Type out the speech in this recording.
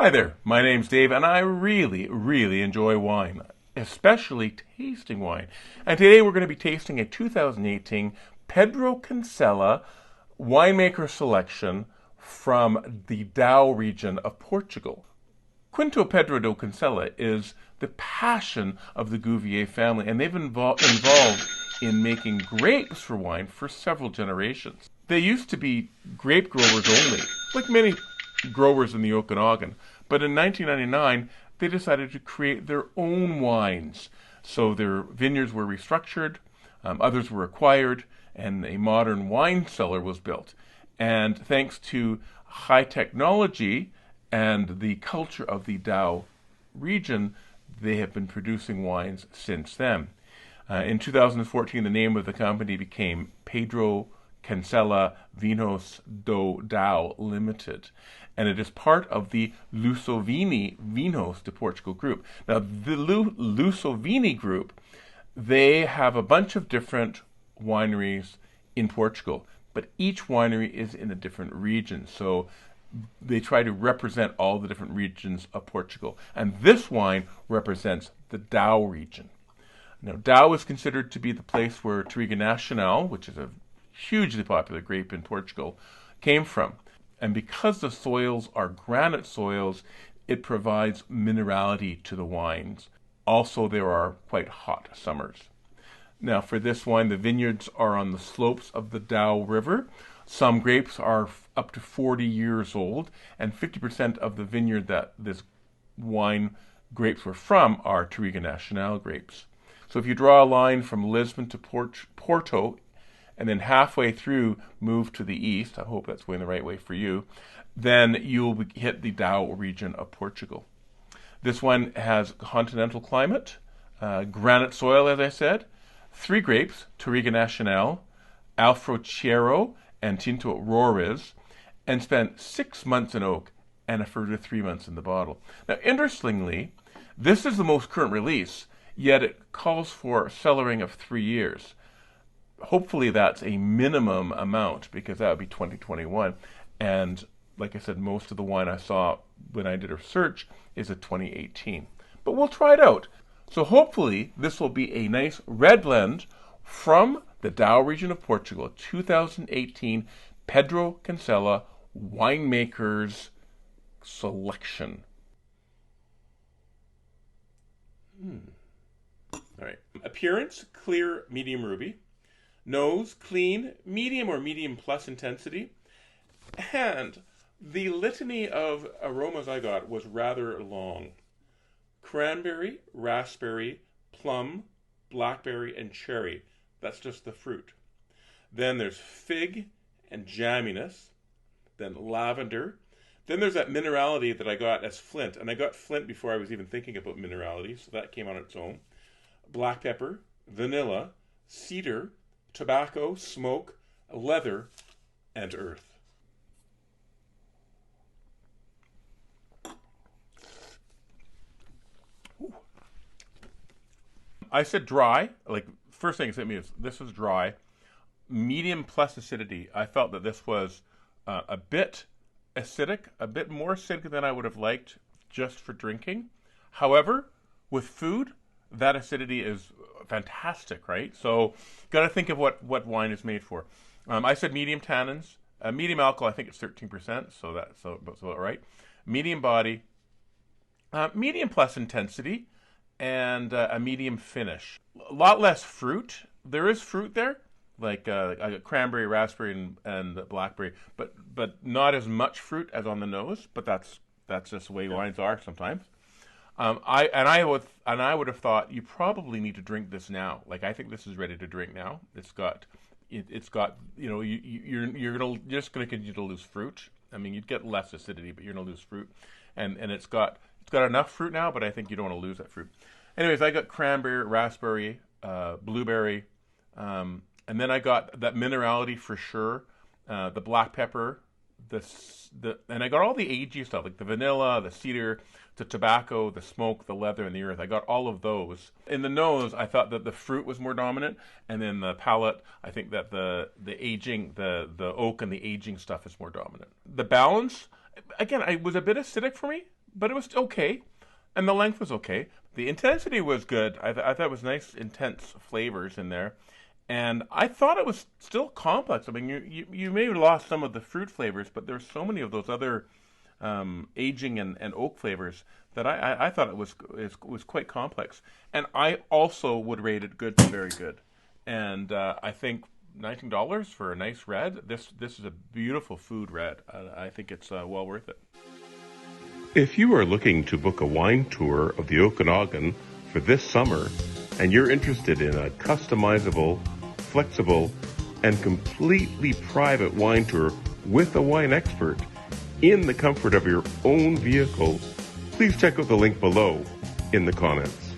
Hi there, my name's Dave, and I really enjoy wine, especially tasting wine. And today we're going to be tasting a 2018 Pedro Cancela winemaker selection from the Dow region of Portugal. Quinto Pedro do Cancela is the passion of the Gouvier family, and they've involved in making grapes for wine for several generations. They used to be grape growers only, like many growers in the Okanagan. But in 1999, they decided to create their own wines. So their vineyards were restructured, others were acquired, and a modern wine cellar was built. And thanks to high technology and the culture of the Dow region, they have been producing wines since then. In 2014, the name of the company became Pedro Cancela Vinos do Dow Limited, and it is part of the Lusovini Vinos de Portugal group. Now, the Lusovini group, they have a bunch of different wineries in Portugal, but each winery is in a different region, so they try to represent all the different regions of Portugal. And this wine represents the Dow region. Now, Dow is considered to be the place where Touriga Nacional, which is a hugely popular grape in Portugal, came from. And because the soils are granite soils, it provides minerality to the wines. Also, there are quite hot summers. Now, for this wine, the vineyards are on the slopes of the Dow River. Some grapes are up to 40 years old, and 50% of the vineyard that this wine grapes were from are Touriga Nacional grapes. So if you draw a line from Lisbon to Porto, and then halfway through move to the east, I hope that's going the right way for you, then you'll hit the Dow region of Portugal. This one has continental climate, granite soil, as I said, 3 grapes, Touriga Nacional, Alfrocheiro, and Tinto Roriz, and spent 6 months in oak and a further 3 months in the bottle. Now, interestingly, this is the most current release, yet it calls for cellaring of 3 years. Hopefully that's a minimum amount, because that would be 2021. And like I said, most of the wine I saw when I did a search is a 2018. But we'll try it out. So hopefully this will be a nice red blend from the Dow region of Portugal, 2018 Pedro Cancela Winemakers Selection. All right. Appearance, clear, medium ruby. Nose, clean, medium or medium plus intensity. And the litany of aromas I got was rather long. Cranberry, raspberry, plum, blackberry, and cherry. That's just the fruit. Then there's fig and jamminess. Then lavender. Then there's that minerality that I got as flint. And I got flint before I was even thinking about minerality, so that came on its own. Black pepper, vanilla, cedar, tobacco, smoke, leather, and earth. Ooh. I said dry. Like, first thing it hit me is this is dry. Medium plus acidity. I felt that this was a bit acidic, a bit more acidic than I would have liked just for drinking. However, with food, that acidity is fantastic, right? So, got to think of what wine is made for. I said medium tannins, medium alcohol. I think it's 13%, so that's about right. Medium body, medium plus intensity, and a medium finish. A lot less fruit. There is fruit there, like I got cranberry, raspberry, and blackberry, but not as much fruit as on the nose. But that's just the way wines are sometimes. I would have thought you probably need to drink this now. Like, I think this is ready to drink now. It's got you're just gonna continue to lose fruit. I mean, you'd get less acidity, but you're gonna lose fruit, and it's got enough fruit now. But I think you don't want to lose that fruit. Anyways, I got cranberry, raspberry, blueberry, and then I got that minerality for sure. The black pepper, and I got all the agey stuff, like the vanilla, the cedar, the tobacco, the smoke, the leather, and the earth. I got all of those. In the nose, I thought that the fruit was more dominant, and then the palate, I think that the aging, the oak and the aging stuff is more dominant. The balance, again, it was a bit acidic for me, but it was okay, and the length was okay. The intensity was good. I thought it was nice, intense flavors in there, and I thought it was still complex. I mean, you may have lost some of the fruit flavors, but there's so many of those other aging and oak flavors that I thought it was quite complex. And I also would rate it good to very good. And I think $19 for a nice red. This is a beautiful food red. I think it's well worth it. If you are looking to book a wine tour of the Okanagan for this summer, and you're interested in a customizable, flexible, and completely private wine tour with a wine expert in the comfort of your own vehicle, please check out the link below in the comments.